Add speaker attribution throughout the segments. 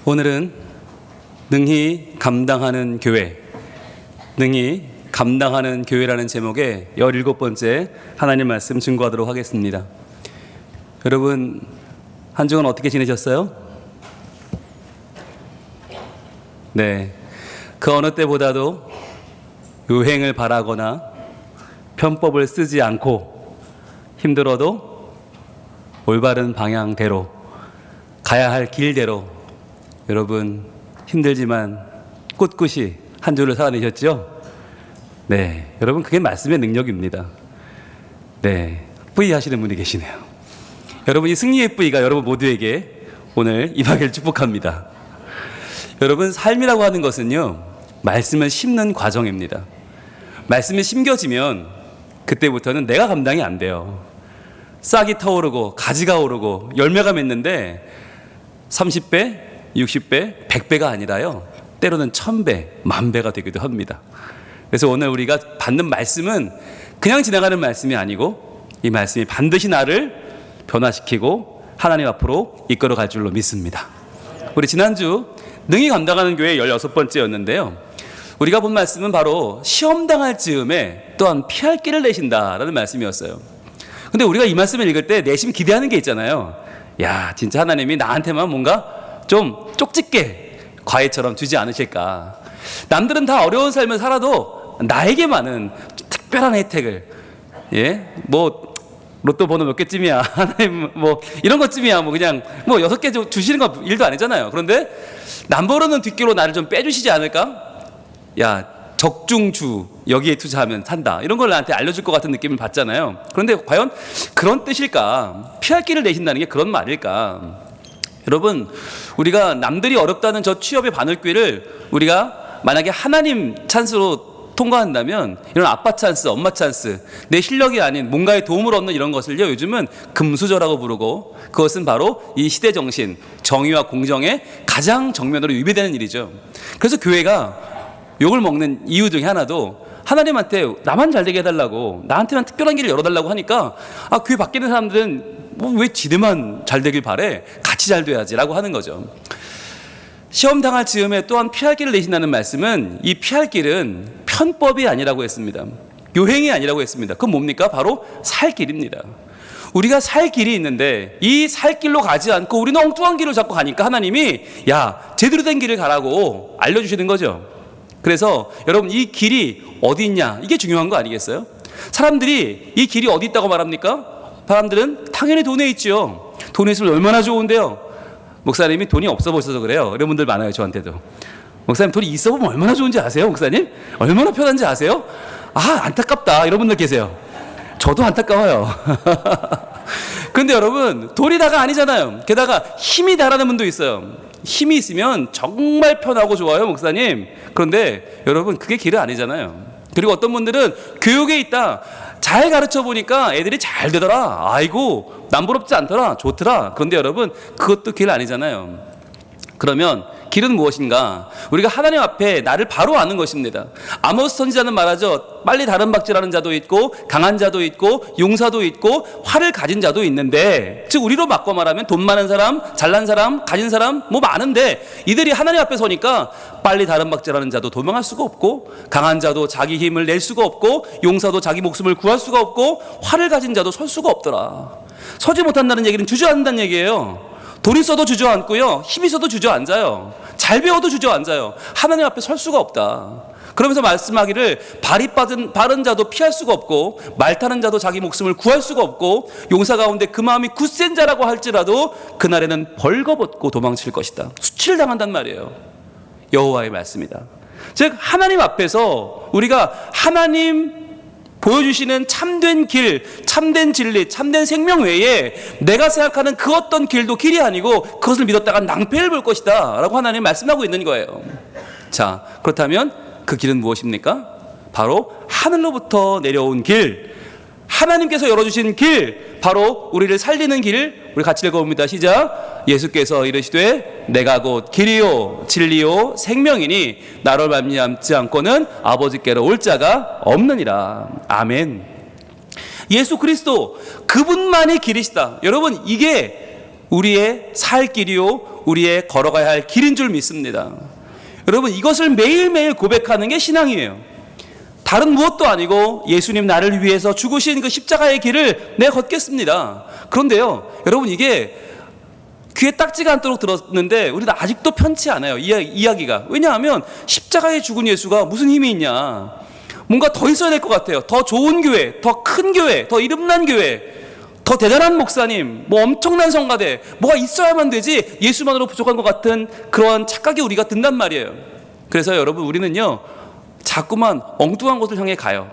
Speaker 1: 오늘은 능히 감당하는 교회, 능히 감당하는 교회라는 제목의 17번째 하나님 말씀 증거하도록 하겠습니다. 여러분, 한 주간 어떻게 지내셨어요? 네, 그 어느 때보다도 유행을 바라거나 편법을 쓰지 않고 힘들어도 올바른 방향대로 가야 할 길대로 여러분 힘들지만 꿋꿋이 한 주를 살아내셨죠? 네, 여러분 그게 말씀의 능력입니다. 네, 뿌이 하시는 분이 계시네요. 여러분 이 승리의 뿌이가 여러분 모두에게 오늘 임하기를 축복합니다. 여러분 삶이라고 하는 것은요, 말씀을 심는 과정입니다. 말씀이 심겨지면 그때부터는 내가 감당이 안 돼요. 싹이 터오르고 가지가 오르고 열매가 맺는데 30배, 60배, 100배가 아니라요, 때로는 1000배, 10,000배가 되기도 합니다. 그래서 오늘 우리가 받는 말씀은 그냥 지나가는 말씀이 아니고 이 말씀이 반드시 나를 변화시키고 하나님 앞으로 이끌어 갈 줄로 믿습니다. 우리 지난주 능히 감당하는 교회 16번째였는데요, 우리가 본 말씀은 바로 시험당할 즈음에 또한 피할 길을 내신다라는 말씀이었어요. 근데 우리가 이 말씀을 읽을 때 내심 기대하는 게 있잖아요. 야, 진짜 하나님이 나한테만 뭔가 좀 쪽집게 과외처럼 주지 않으실까. 남들은 다 어려운 삶을 살아도 나에게만은 특별한 혜택을, 뭐 로또 번호 몇 개쯤이야, 하나님 뭐 이런 것쯤이야, 뭐 그냥 뭐 6개 주시는 거 일도 아니잖아요. 그런데 남보로는 뒷길로 나를 좀 빼주시지 않을까? 야, 적중주 여기에 투자하면 산다, 이런 걸 나한테 알려줄 것 같은 느낌을 받잖아요. 그런데 과연 그런 뜻일까? 피할 길을 내신다는 게 그런 말일까? 여러분, 우리가 남들이 어렵다는 저 취업의 바늘귀를 우리가 만약에 하나님 찬스로 통과한다면, 이런 아빠 찬스, 엄마 찬스, 내 실력이 아닌 뭔가의 도움을 얻는 이런 것을요, 요즘은 금수저라고 부르고, 그것은 바로 이 시대 정신, 정의와 공정의 가장 정면으로 위배되는 일이죠. 그래서 교회가 욕을 먹는 이유 중에 하나도 하나님한테 나만 잘 되게 해달라고, 나한테만 특별한 길을 열어달라고 하니까, 아, 교회 밖에 있는 사람들은 뭐 왜 지네만 잘 되길 바래, 같이 잘 돼야지 라고 하는 거죠. 시험 당할 즈음에 또한 피할 길을 내신다는 말씀은, 이 피할 길은 편법이 아니라고 했습니다. 요행이 아니라고 했습니다. 그건 뭡니까? 바로 살 길입니다. 우리가 살 길이 있는데 이 살 길로 가지 않고 우리는 엉뚱한 길을 잡고 가니까 하나님이 야, 제대로 된 길을 가라고 알려주시는 거죠. 그래서 여러분, 이 길이 어디 있냐, 이게 중요한 거 아니겠어요? 사람들이 이 길이 어디 있다고 말합니까? 사람들은 당연히 돈에 있지요. 돈에 있으면 얼마나 좋은데요. 목사님이 돈이 없어 보셔서 그래요. 이런 분들 많아요, 저한테도. 목사님 돈이 있어 보면 얼마나 좋은지 아세요? 목사님 얼마나 편한지 아세요? 아, 안타깝다, 이런 분들 계세요. 저도 안타까워요. 근데 여러분, 돈이 다가 아니잖아요. 게다가 힘이 다라는 분도 있어요. 힘이 있으면 정말 편하고 좋아요, 목사님. 그런데 여러분, 그게 길은 아니잖아요. 그리고 어떤 분들은 교육에 있다, 잘 가르쳐 보니까 애들이 잘 되더라, 아이고 남부럽지 않더라, 좋더라. 그런데 여러분, 그것도 길 아니잖아요. 그러면 길은 무엇인가? 우리가 하나님 앞에 나를 바로 아는 것입니다. 아모스 선지자는 말하죠. 빨리 다른 박질하는 자도 있고 강한 자도 있고 용사도 있고 활을 가진 자도 있는데, 즉 우리로 바꿔 말하면 돈 많은 사람, 잘난 사람, 가진 사람 뭐 많은데, 이들이 하나님 앞에 서니까 빨리 다른 박질하는 자도 도망할 수가 없고, 강한 자도 자기 힘을 낼 수가 없고, 용사도 자기 목숨을 구할 수가 없고, 활을 가진 자도 설 수가 없더라. 서지 못한다는 얘기는 주저앉는다는 얘기예요. 돈 있어도 주저앉고요, 힘 있어도 주저앉아요, 잘 배워도 주저앉아요. 하나님 앞에 설 수가 없다. 그러면서 말씀하기를 발이 바른 자도 피할 수가 없고, 말 타는 자도 자기 목숨을 구할 수가 없고, 용사 가운데 그 마음이 굳센 자라고 할지라도 그날에는 벌거벗고 도망칠 것이다. 수치를 당한단 말이에요. 여호와의 말씀이다. 즉 하나님 앞에서 우리가 하나님 보여주시는 참된 길, 참된 진리, 참된 생명 외에 내가 생각하는 그 어떤 길도 길이 아니고 그것을 믿었다가 낭패를 볼 것이다 라고 하나님 말씀하고 있는 거예요. 자, 그렇다면 그 길은 무엇입니까? 바로 하늘로부터 내려온 길, 하나님께서 열어주신 길, 바로 우리를 살리는 길. 우리 같이 읽어봅니다. 시작. 예수께서 이르시되 내가 곧 길이요 진리요 생명이니 나로 말미암지 않고는 아버지께로 올 자가 없느니라. 아멘. 예수 그리스도 그분만이 길이시다. 여러분, 이게 우리의 살 길이요, 우리의 걸어가야 할 길인 줄 믿습니다. 여러분, 이것을 매일매일 고백하는 게 신앙이에요. 다른 무엇도 아니고 예수님 나를 위해서 죽으신 그 십자가의 길을 내가 걷겠습니다. 그런데요, 여러분, 이게 귀에 딱지가 않도록 들었는데 우리는 아직도 편치 않아요, 이야기가. 왜냐하면 십자가에 죽은 예수가 무슨 힘이 있냐, 뭔가 더 있어야 될 것 같아요. 더 좋은 교회, 더 큰 교회, 더 이름난 교회, 더 대단한 목사님, 뭐 엄청난 성가대, 뭐가 있어야만 되지 예수만으로 부족한 것 같은 그런 착각이 우리가 든단 말이에요. 그래서 여러분, 우리는요 자꾸만 엉뚱한 곳을 향해 가요.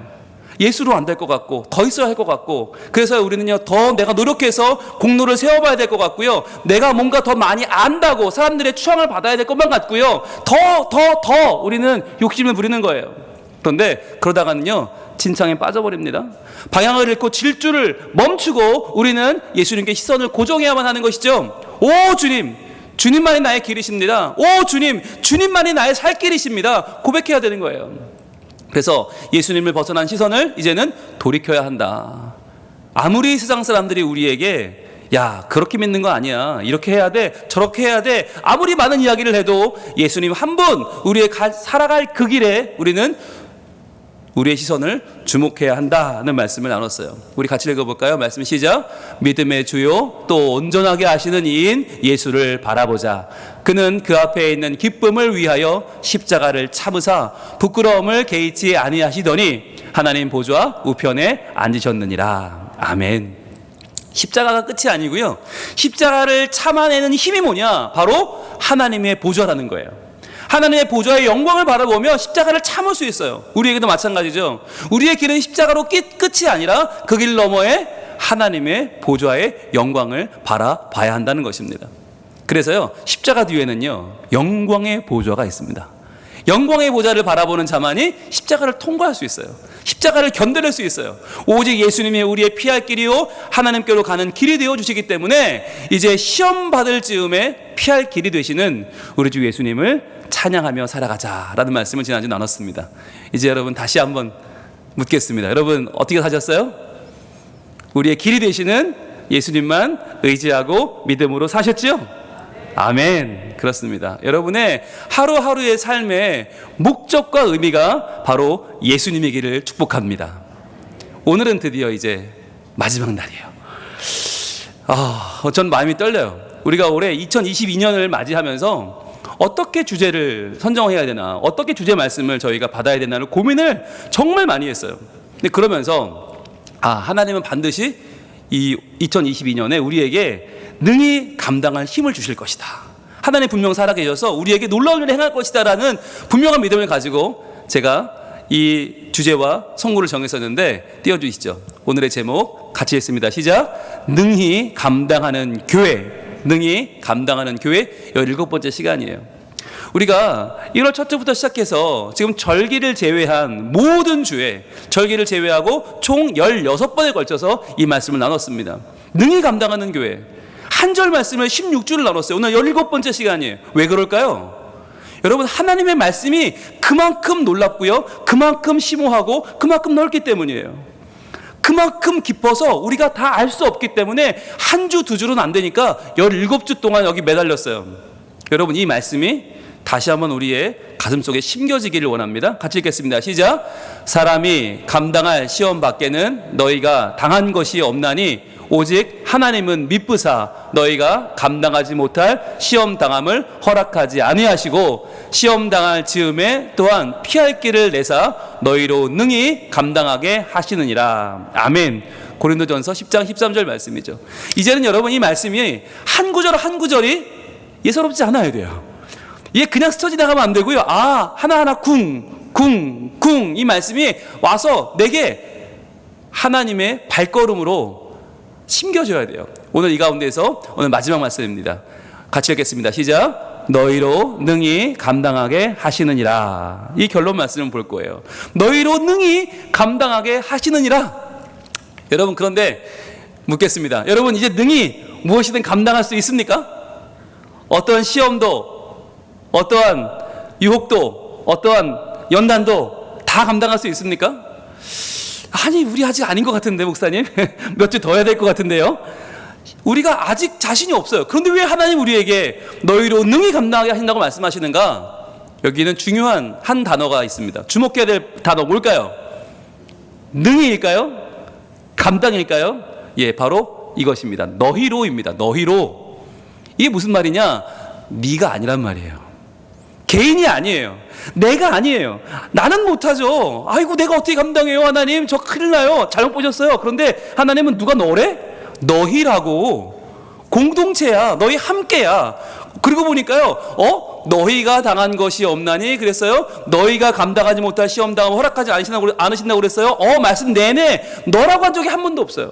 Speaker 1: 예수로 안 될 것 같고, 더 있어야 할 것 같고, 그래서 우리는요 더 내가 노력해서 공로를 세워봐야 될 것 같고요, 내가 뭔가 더 많이 안다고 사람들의 추앙을 받아야 될 것만 같고요, 더 우리는 욕심을 부리는 거예요. 그런데 그러다가는요 진창에 빠져버립니다. 방향을 잃고 질주를 멈추고 우리는 예수님께 시선을 고정해야만 하는 것이죠. 오 주님, 주님만이 나의 길이십니다. 오 주님, 주님만이 나의 살 길이십니다. 고백해야 되는 거예요. 그래서 예수님을 벗어난 시선을 이제는 돌이켜야 한다. 아무리 세상 사람들이 우리에게 야 그렇게 믿는 거 아니야, 이렇게 해야 돼, 저렇게 해야 돼, 아무리 많은 이야기를 해도 예수님 한 분, 우리의 살아갈 그 길에 우리는 우리의 시선을 주목해야 한다는 말씀을 나눴어요. 우리 같이 읽어볼까요? 말씀 시작. 믿음의 주요 또 온전하게 하시는 이인 예수를 바라보자. 그는 그 앞에 있는 기쁨을 위하여 십자가를 참으사 부끄러움을 개의치 아니하시더니 하나님 보좌 우편에 앉으셨느니라. 아멘. 십자가가 끝이 아니고요, 십자가를 참아내는 힘이 뭐냐, 바로 하나님의 보좌라는 거예요. 하나님의 보좌의 영광을 바라보며 십자가를 참을 수 있어요. 우리에게도 마찬가지죠. 우리의 길은 십자가로 끝이 아니라 그 길 너머에 하나님의 보좌의 영광을 바라봐야 한다는 것입니다. 그래서요 십자가 뒤에는요 영광의 보좌가 있습니다. 영광의 보좌를 바라보는 자만이 십자가를 통과할 수 있어요. 십자가를 견뎌낼 수 있어요. 오직 예수님이 우리의 피할 길이요 하나님께로 가는 길이 되어 주시기 때문에 이제 시험 받을 즈음에 피할 길이 되시는 우리 주 예수님을 찬양하며 살아가자라는 말씀을 지난주 나눴습니다. 이제 여러분 다시 한번 묻겠습니다. 여러분 어떻게 사셨어요? 우리의 길이 되시는 예수님만 의지하고 믿음으로 사셨죠? 아멘. 그렇습니다. 여러분의 하루하루의 삶의 목적과 의미가 바로 예수님이기를 축복합니다. 오늘은 드디어 이제 마지막 날이에요. 전 마음이 떨려요. 우리가 올해 2022년을 맞이하면서 어떻게 주제를 선정해야 되나, 어떻게 주제 말씀을 저희가 받아야 되나를 고민을 정말 많이 했어요. 근데 그러면서 하나님은 반드시 이 2022년에 우리에게 능히 감당할 힘을 주실 것이다. 하나님 분명 살아계셔서 우리에게 놀라운 일을 행할 것이다 라는 분명한 믿음을 가지고 제가 이 주제와 선구를 정했었는데 띄워주시죠. 오늘의 제목 같이 했습니다. 시작. 능히 감당하는 교회. 능히 감당하는 교회 17번째 시간이에요. 우리가 1월 첫 주부터 시작해서 지금 절기를 제외한 모든 주에, 절기를 제외하고 총 16번에 걸쳐서 이 말씀을 나눴습니다. 능히 감당하는 교회. 한 절 말씀을 16주를 나눴어요. 오늘 17번째 시간이에요. 왜 그럴까요? 여러분 하나님의 말씀이 그만큼 놀랍고요, 그만큼 심오하고 그만큼 넓기 때문이에요. 그만큼 깊어서 우리가 다 알 수 없기 때문에 한 주, 두 주로는 안 되니까 17주 동안 여기 매달렸어요. 여러분 이 말씀이 다시 한번 우리의 가슴속에 심겨지기를 원합니다. 같이 읽겠습니다. 시작. 사람이 감당할 시험 밖에는 너희가 당한 것이 없나니 오직 하나님은 미쁘사 너희가 감당하지 못할 시험 당함을 허락하지 아니하시고 시험 당할 즈음에 또한 피할 길을 내사 너희로 능히 감당하게 하시느니라. 아멘. 고린도전서 10장 13절 말씀이죠. 이제는 여러분 이 말씀이 한 구절 한 구절이 예사롭지 않아야 돼요. 이게 그냥 스쳐 지나가면 안 되고요. 하나하나 쿵 이 말씀이 와서 내게 하나님의 발걸음으로 심겨져야 돼요. 오늘 이 가운데서 오늘 마지막 말씀입니다. 같이 읽겠습니다. 시작. 너희로 능히 감당하게 하시느니라. 이 결론 말씀을 볼 거예요. 너희로 능히 감당하게 하시느니라. 여러분 그런데 묻겠습니다. 여러분 이제 능히 무엇이든 감당할 수 있습니까? 어떠한 시험도, 어떠한 유혹도, 어떠한 연단도 다 감당할 수 있습니까? 아니 우리 아직 아닌 것 같은데 목사님 몇 주 더 해야 될 것 같은데요. 우리가 아직 자신이 없어요. 그런데 왜 하나님 우리에게 너희로 능히 감당하게 하신다고 말씀하시는가? 여기는 중요한 한 단어가 있습니다. 주목해야 될 단어 뭘까요? 능히일까요? 감당일까요? 예, 바로 이것입니다. 너희로입니다. 너희로. 이게 무슨 말이냐? 네가 아니란 말이에요. 개인이 아니에요. 내가 아니에요. 나는 못하죠. 아이고 내가 어떻게 감당해요 하나님. 저 큰일 나요. 잘못 보셨어요. 그런데 하나님은 누가 너래? 너희라고. 공동체야. 너희 함께야. 그리고 보니까요. 너희가 당한 것이 없나니 그랬어요. 너희가 감당하지 못할 시험 당함 허락하지 않으신다고 그랬어요. 말씀 내내 너라고 한 적이 한 번도 없어요.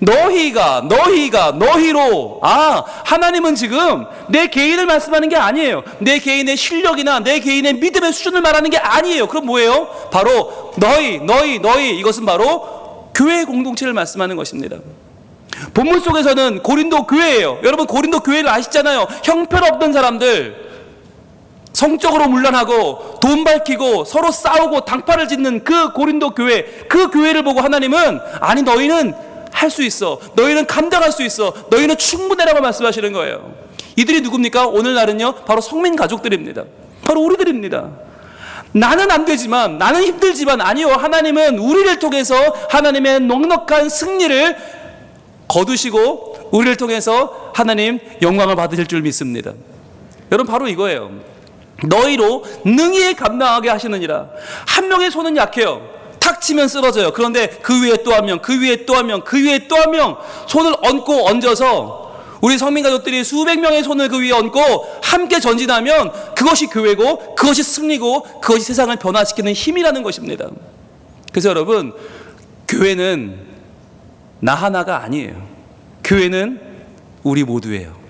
Speaker 1: 너희가 너희로. 하나님은 지금 내 개인을 말씀하는 게 아니에요. 내 개인의 실력이나 내 개인의 믿음의 수준을 말하는 게 아니에요. 그럼 뭐예요? 바로 너희 이것은 바로 교회 공동체를 말씀하는 것입니다. 본문 속에서는 고린도 교회예요. 여러분 고린도 교회를 아시잖아요. 형편없던 사람들, 성적으로 문란하고 돈 밝히고 서로 싸우고 당파를 짓는 그 고린도 교회, 그 교회를 보고 하나님은 아니 너희는 할 수 있어. 너희는 감당할 수 있어. 너희는 충분해라고 말씀하시는 거예요. 이들이 누굽니까? 오늘날은요 바로 성민 가족들입니다. 바로 우리들입니다. 나는 안 되지만, 나는 힘들지만 아니요, 하나님은 우리를 통해서 하나님의 넉넉한 승리를 거두시고 우리를 통해서 하나님 영광을 받으실 줄 믿습니다. 여러분 바로 이거예요. 너희로 능히 감당하게 하시느니라. 한 명의 손은 약해요. 탁 치면 쓰러져요. 그런데 그 위에 또 한 명, 그 위에 또 한 명, 그 위에 또 한 명 손을 얹고 얹어서 우리 성민가족들이 수백 명의 손을 그 위에 얹고 함께 전진하면 그것이 교회고 그것이 승리고 그것이 세상을 변화시키는 힘이라는 것입니다. 그래서 여러분 교회는 나 하나가 아니에요. 교회는 우리 모두예요.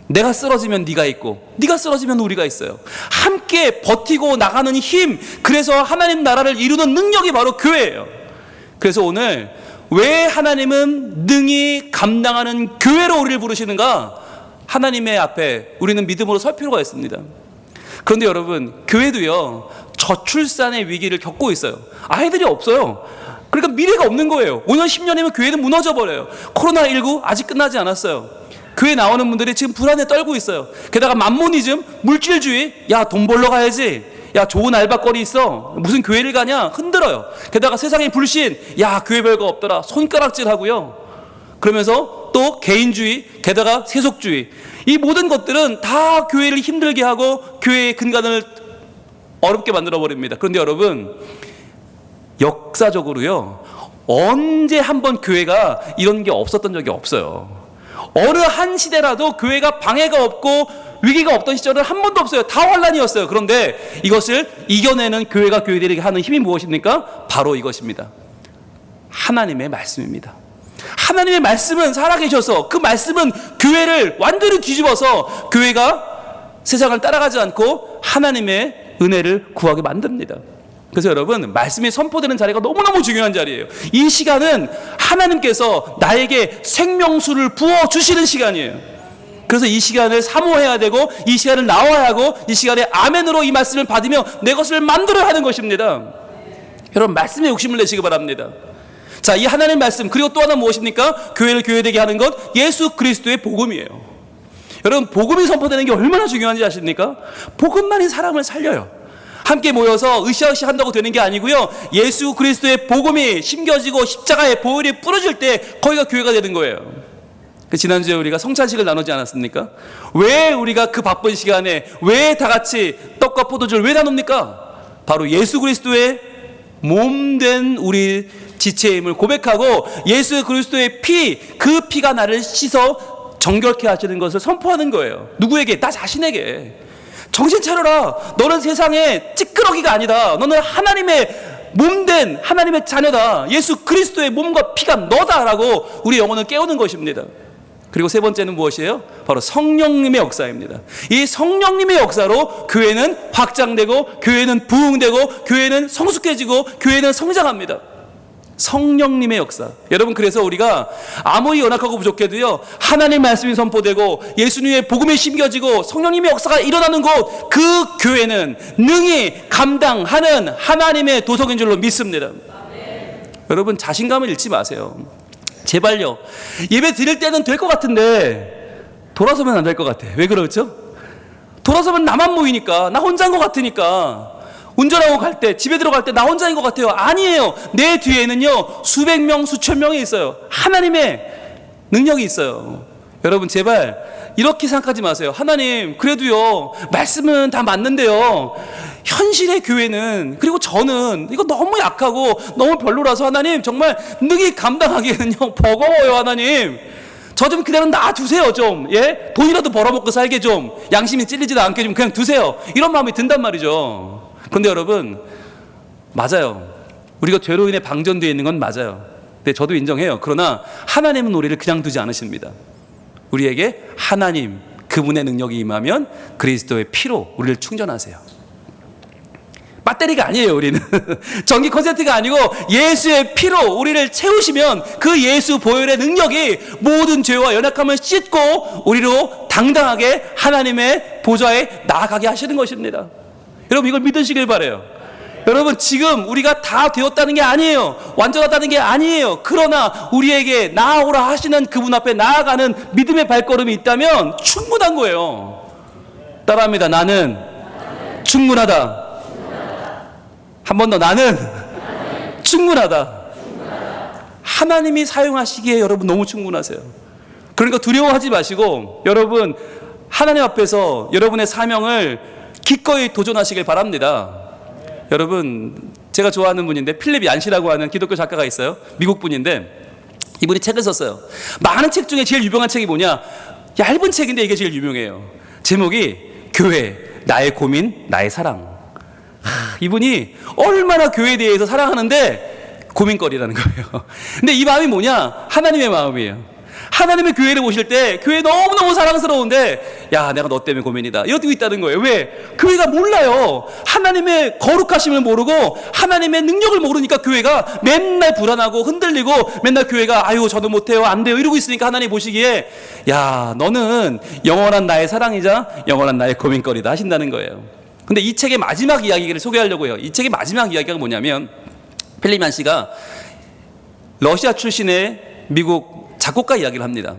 Speaker 1: 내가 쓰러지면 네가 있고 네가 쓰러지면 우리가 있어요. 함께 버티고 나가는 힘, 그래서 하나님 나라를 이루는 능력이 바로 교회예요. 그래서 오늘 왜 하나님은 능히 감당하는 교회로 우리를 부르시는가? 하나님의 앞에 우리는 믿음으로 설 필요가 있습니다. 그런데 여러분 교회도요 저출산의 위기를 겪고 있어요. 아이들이 없어요. 그러니까 미래가 없는 거예요. 5년 10년이면 교회는 무너져 버려요. 코로나19 아직 끝나지 않았어요. 교회 나오는 분들이 지금 불안에 떨고 있어요. 게다가 만모니즘, 물질주의, 야 돈 벌러 가야지, 야 좋은 알바거리 있어, 무슨 교회를 가냐, 흔들어요. 게다가 세상의 불신, 야 교회 별거 없더라, 손가락질하고요. 그러면서 또 개인주의, 게다가 세속주의, 이 모든 것들은 다 교회를 힘들게 하고 교회의 근간을 어렵게 만들어 버립니다. 그런데 여러분 역사적으로요 언제 한번 교회가 이런 게 없었던 적이 없어요. 어느 한 시대라도 교회가 방해가 없고 위기가 없던 시절은 한 번도 없어요. 다 환란이었어요. 그런데 이것을 이겨내는 교회가 교회들에게 하는 힘이 무엇입니까? 바로 이것입니다. 하나님의 말씀입니다. 하나님의 말씀은 살아계셔서 그 말씀은 교회를 완전히 뒤집어서 교회가 세상을 따라가지 않고 하나님의 은혜를 구하게 만듭니다. 그래서 여러분 말씀이 선포되는 자리가 너무너무 중요한 자리예요. 이 시간은 하나님께서 나에게 생명수를 부어주시는 시간이에요. 그래서 이 시간을 사모해야 되고 이 시간을 나와야 하고 이 시간에 아멘으로 이 말씀을 받으며 내 것을 만들어야 하는 것입니다. 여러분 말씀에 욕심을 내시기 바랍니다. 자, 이 하나님의 말씀, 그리고 또 하나 무엇입니까? 교회를 교회되게 하는 것, 예수 그리스도의 복음이에요. 여러분 복음이 선포되는 게 얼마나 중요한지 아십니까? 복음만이 사람을 살려요. 함께 모여서 으쌰으쌰 한다고 되는 게 아니고요, 예수 그리스도의 복음이 심겨지고 십자가의 보혈이 뿌려질 때 거기가 교회가 되는 거예요. 지난주에 우리가 성찬식을 나누지 않았습니까? 왜 우리가 그 바쁜 시간에 왜 다 같이 떡과 포도주를 왜 나눕니까? 바로 예수 그리스도의 몸된 우리 지체임을 고백하고 예수 그리스도의 피, 그 피가 나를 씻어 정결케 하시는 것을 선포하는 거예요. 누구에게? 나 자신에게. 정신 차려라. 너는 세상의 찌끄러기가 아니다. 너는 하나님의 몸된 하나님의 자녀다. 예수 그리스도의 몸과 피가 너다라고 우리 영혼을 깨우는 것입니다. 그리고 세 번째는 무엇이에요? 바로 성령님의 역사입니다. 이 성령님의 역사로 교회는 확장되고 교회는 부흥되고 교회는 성숙해지고 교회는 성장합니다. 성령님의 역사. 여러분 그래서 우리가 아무리 연약하고 부족해도요 하나님의 말씀이 선포되고 예수님의 복음이 심겨지고 성령님의 역사가 일어나는 곳, 그 교회는 능히 감당하는 하나님의 도성인 줄로 믿습니다. 여러분 자신감을 잃지 마세요. 제발요. 예배 드릴 때는 될 것 같은데 돌아서면 안 될 것 같아. 왜 그러죠? 돌아서면 나만 모이니까, 나 혼자인 것 같으니까, 운전하고 갈 때, 집에 들어갈 때 나 혼자인 것 같아요. 아니에요. 내 뒤에는요 수백 명, 수천 명이 있어요. 하나님의 능력이 있어요. 여러분 제발 이렇게 생각하지 마세요. 하나님 그래도요 말씀은 다 맞는데요 현실의 교회는, 그리고 저는 이거 너무 약하고 너무 별로라서 하나님 정말 능히 감당하기에는요 버거워요. 하나님 저 좀 그냥 놔두세요. 좀 예? 돈이라도 벌어먹고 살게 좀, 양심이 찔리지도 않게 좀 그냥 두세요. 이런 마음이 든단 말이죠. 그런데 여러분 맞아요. 우리가 죄로 인해 방전되어 있는 건 맞아요. 근데 저도 인정해요. 그러나 하나님은 우리를 그냥 두지 않으십니다. 우리에게 하나님 그분의 능력이 임하면 그리스도의 피로 우리를 충전하세요. 배터리가 아니에요. 우리는 전기 콘센트가 아니고 예수의 피로 우리를 채우시면 그 예수 보혈의 능력이 모든 죄와 연약함을 씻고 우리로 당당하게 하나님의 보좌에 나아가게 하시는 것입니다. 여러분 이걸 믿으시길 바라요. 여러분 지금 우리가 다 되었다는 게 아니에요. 완전하다는 게 아니에요. 그러나 우리에게 나아오라 하시는 그분 앞에 나아가는 믿음의 발걸음이 있다면 충분한 거예요. 따라합니다. 나는 충분하다. 한 번 더, 나는 충분하다. 하나님이 사용하시기에 여러분 너무 충분하세요. 그러니까 두려워하지 마시고 여러분 하나님 앞에서 여러분의 사명을 기꺼이 도전하시길 바랍니다. 여러분 제가 좋아하는 분인데 필립 얀시라고 하는 기독교 작가가 있어요. 미국 분인데 이분이 책을 썼어요. 많은 책 중에 제일 유명한 책이 뭐냐, 얇은 책인데 이게 제일 유명해요. 제목이 교회, 나의 고민, 나의 사랑. 이분이 얼마나 교회에 대해서 사랑하는데 고민거리라는 거예요. 근데 이 마음이 뭐냐, 하나님의 마음이에요. 하나님의 교회를 보실 때 교회 너무너무 사랑스러운데 야 내가 너 때문에 고민이다 이러고 있다는 거예요. 왜? 교회가 몰라요. 하나님의 거룩하심을 모르고 하나님의 능력을 모르니까 교회가 맨날 불안하고 흔들리고 맨날 교회가 아유 저도 못해요 안 돼요 이러고 있으니까 하나님 보시기에 야 너는 영원한 나의 사랑이자 영원한 나의 고민거리다 하신다는 거예요. 근데 이 책의 마지막 이야기를 소개하려고 해요. 이 책의 마지막 이야기가 뭐냐면 필립 얀시가 러시아 출신의 미국 작곡가 이야기를 합니다.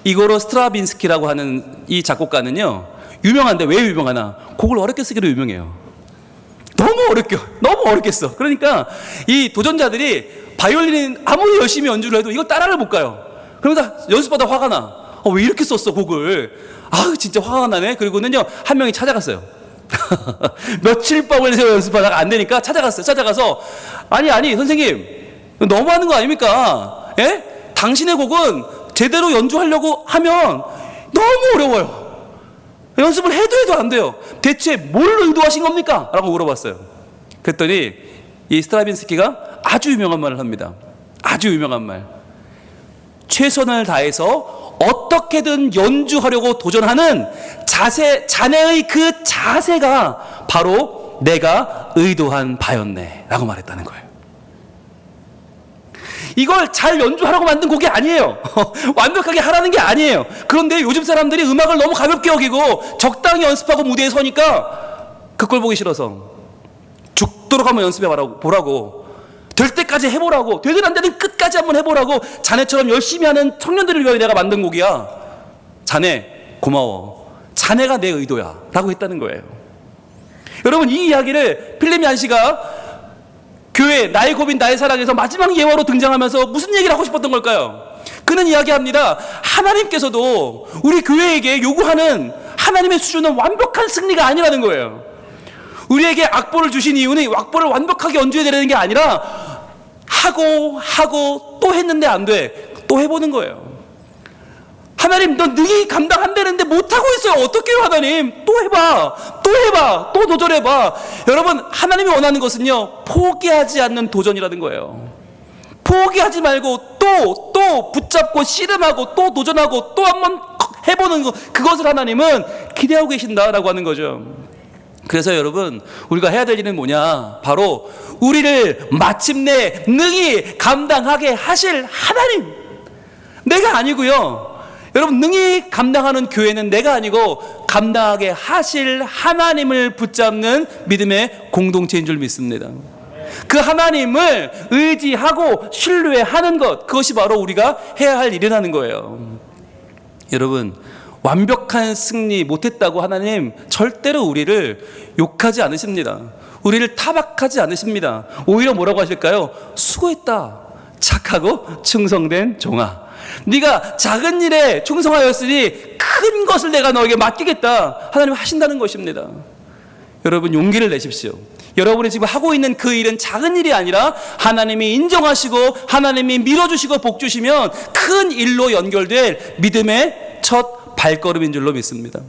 Speaker 1: 이고르 스트라빈스키라고 하는 이 작곡가는요 유명한데 왜 유명하나, 곡을 어렵게 쓰기로 유명해요. 너무 어렵게 써. 그러니까 이 도전자들이 바이올린 아무리 열심히 연주를 해도 이걸 따라를 못 가요. 그러면서 연습하다 화가 나. 왜 이렇게 썼어 곡을. 진짜 화가 나네. 그리고는요 한 명이 찾아갔어요. 며칠 밤을 새워 연습하다가 안 되니까 찾아가서 아니 선생님 너무하는 거 아닙니까? 예? 당신의 곡은 제대로 연주하려고 하면 너무 어려워요. 연습을 해도 안 돼요. 대체 뭘 의도하신 겁니까? 라고 물어봤어요. 그랬더니 이 스트라빈스키가 아주 유명한 말을 합니다. 아주 유명한 말. 최선을 다해서 어떻게든 연주하려고 도전하는 자네의 그 자세가 바로 내가 의도한 바였네 라고 말했다는 거예요. 이걸 잘 연주하라고 만든 곡이 아니에요. 완벽하게 하라는 게 아니에요. 그런데 요즘 사람들이 음악을 너무 가볍게 여기고 적당히 연습하고 무대에 서니까 그 꼴 보기 싫어서 죽도록 한번 연습해 보라고, 될 때까지 해보라고, 되든 안 되든 끝까지 한번 해보라고 자네처럼 열심히 하는 청년들을 위하여 내가 만든 곡이야. 자네 고마워. 자네가 내 의도야 라고 했다는 거예요. 여러분 이 이야기를 필립 얀시가 교회 나의 고민 나의 사랑에서 마지막 예화로 등장하면서 무슨 얘기를 하고 싶었던 걸까요? 그는 이야기합니다. 하나님께서도 우리 교회에게 요구하는 하나님의 수준은 완벽한 승리가 아니라는 거예요. 우리에게 악보를 주신 이유는 악보를 완벽하게 연주해야 되는 게 아니라 하고 또 했는데 안 돼. 또 해보는 거예요. 하나님 너 능히 감당 안 되는데 못하고 있어요. 어떡해요 하나님. 또 해봐. 또 도전해봐. 여러분 하나님이 원하는 것은요 포기하지 않는 도전이라는 거예요. 포기하지 말고 또 붙잡고 씨름하고 또 도전하고 또 한번 해보는 것, 그것을 하나님은 기대하고 계신다라고 하는 거죠. 그래서 여러분 우리가 해야 될 일은 뭐냐, 바로 우리를 마침내 능히 감당하게 하실 하나님, 내가 아니고요. 여러분 능히 감당하는 교회는 내가 아니고 감당하게 하실 하나님을 붙잡는 믿음의 공동체인 줄 믿습니다. 그 하나님을 의지하고 신뢰하는 것, 그것이 바로 우리가 해야 할 일이라는 거예요. 여러분, 완벽한 승리 못했다고 하나님 절대로 우리를 욕하지 않으십니다. 우리를 타박하지 않으십니다. 오히려 뭐라고 하실까요? 수고했다, 착하고 충성된 종아. 네가 작은 일에 충성하였으니 큰 것을 내가 너에게 맡기겠다. 하나님 하신다는 것입니다. 여러분, 용기를 내십시오. 여러분이 지금 하고 있는 그 일은 작은 일이 아니라 하나님이 인정하시고 하나님이 밀어주시고 복주시면 큰 일로 연결될 믿음의 첫 발걸음인 줄로 믿습니다.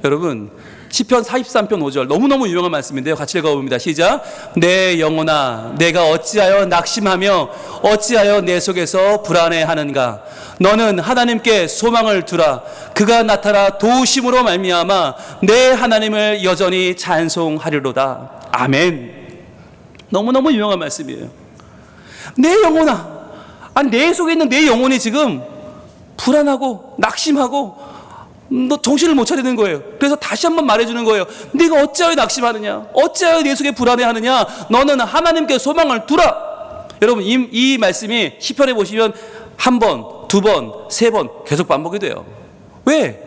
Speaker 1: 여러분, 시편 43편 5절 너무너무 유명한 말씀인데요. 같이 읽어봅니다. 시작. 내 영혼아, 내가 어찌하여 낙심하며 어찌하여 내 속에서 불안해하는가. 너는 하나님께 소망을 두라. 그가 나타나 도우심으로 말미암아 내 하나님을 여전히 찬송하리로다. 아멘. 너무너무 유명한 말씀이에요. 내 영혼아, 내 속에 있는 내 영혼이 지금 불안하고 낙심하고 너 정신을 못 차리는 거예요. 그래서 다시 한번 말해주는 거예요. 네가 어찌하여 낙심하느냐, 어찌하여 내 속에 불안해하느냐. 너는 하나님께 소망을 두라. 여러분, 이 말씀이 시편에 보시면 한 번, 두 번, 세 번 계속 반복이 돼요. 왜?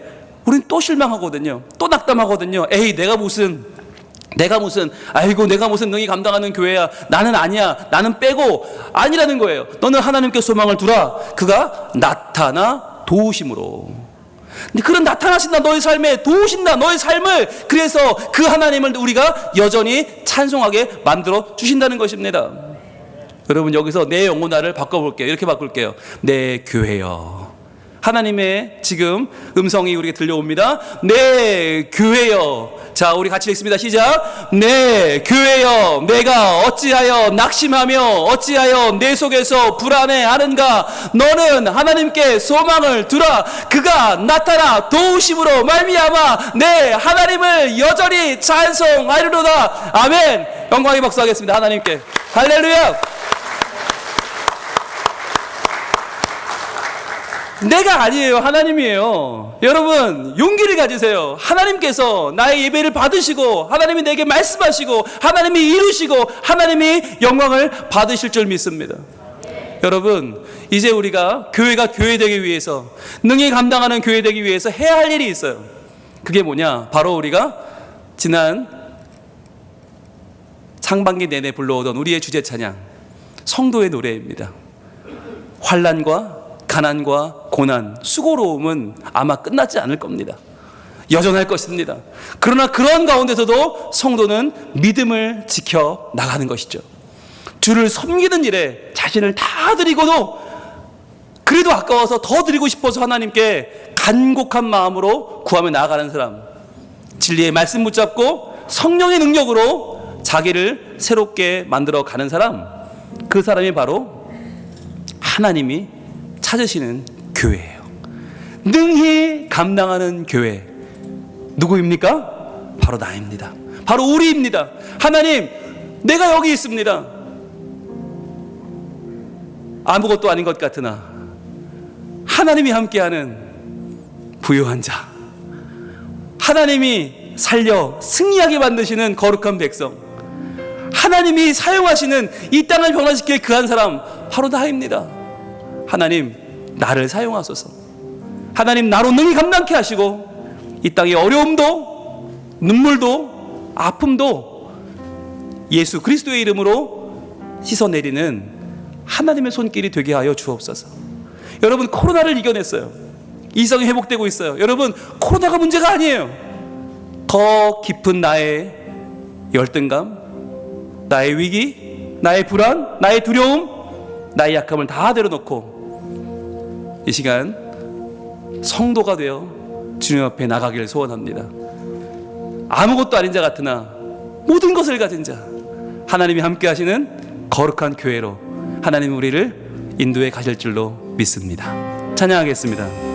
Speaker 1: 우린 또 실망하거든요. 또 낙담하거든요. 에이, 내가 무슨 아이고, 내가 무슨 능히 감당하는 교회야. 나는 아니야. 나는 빼고. 아니라는 거예요. 너는 하나님께 소망을 두라. 그가 나타나 도우심으로. 그런 나타나신다, 너의 삶에 도우신다, 너의 삶을. 그래서 그 하나님을 우리가 여전히 찬송하게 만들어 주신다는 것입니다. 여러분, 여기서 내 영혼아를 바꿔볼게요. 이렇게 바꿀게요. 내 교회여. 하나님의 지금 음성이 우리에게 들려옵니다. 내 교회여. 자, 우리 같이 읽습니다. 시작. 내 교회여, 내가 어찌하여 낙심하며 어찌하여 내 속에서 불안해하는가. 너는 하나님께 소망을 두라. 그가 나타나 도우심으로 말미암아 내 하나님을 여전히 찬송하리로다. 아멘. 영광의 박수 하겠습니다. 하나님께. 할렐루야. 내가 아니에요. 하나님이에요. 여러분, 용기를 가지세요. 하나님께서 나의 예배를 받으시고 하나님이 내게 말씀하시고 하나님이 이루시고 하나님이 영광을 받으실 줄 믿습니다. 여러분, 이제 우리가 교회가 교회되기 위해서, 능히 감당하는 교회되기 위해서 해야 할 일이 있어요. 그게 뭐냐? 바로 우리가 지난 상반기 내내 불러오던 우리의 주제 찬양, 성도의 노래입니다. 환난과 가난과 고난, 수고로움은 아마 끝나지 않을 겁니다. 여전할 것입니다. 그러나 그런 가운데서도 성도는 믿음을 지켜 나가는 것이죠. 주를 섬기는 일에 자신을 다 드리고도 그래도 아까워서 더 드리고 싶어서 하나님께 간곡한 마음으로 구하며 나아가는 사람, 진리의 말씀 붙잡고 성령의 능력으로 자기를 새롭게 만들어 가는 사람, 그 사람이 바로 하나님이 찾으시는 교회예요. 능히 감당하는 교회. 누구입니까? 바로 나입니다. 바로 우리입니다. 하나님, 내가 여기 있습니다. 아무것도 아닌 것 같으나 하나님이 함께하는 부유한 자, 하나님이 살려 승리하게 만드시는 거룩한 백성, 하나님이 사용하시는 이 땅을 변화시킬 그 한 사람, 바로 나입니다. 하나님, 나를 사용하소서. 하나님, 나로 능히 감당케 하시고 이 땅의 어려움도 눈물도 아픔도 예수 그리스도의 이름으로 씻어내리는 하나님의 손길이 되게 하여 주옵소서. 여러분, 코로나를 이겨냈어요. 이성이 회복되고 있어요. 여러분, 코로나가 문제가 아니에요. 더 깊은 나의 열등감, 나의 위기, 나의 불안, 나의 두려움, 나의 약함을 다 내려놓고 이 시간 성도가 되어 주님 앞에 나가기를 소원합니다. 아무것도 아닌 자 같으나 모든 것을 가진 자, 하나님이 함께 하시는 거룩한 교회로 하나님 우리를 인도해 가실 줄로 믿습니다. 찬양하겠습니다.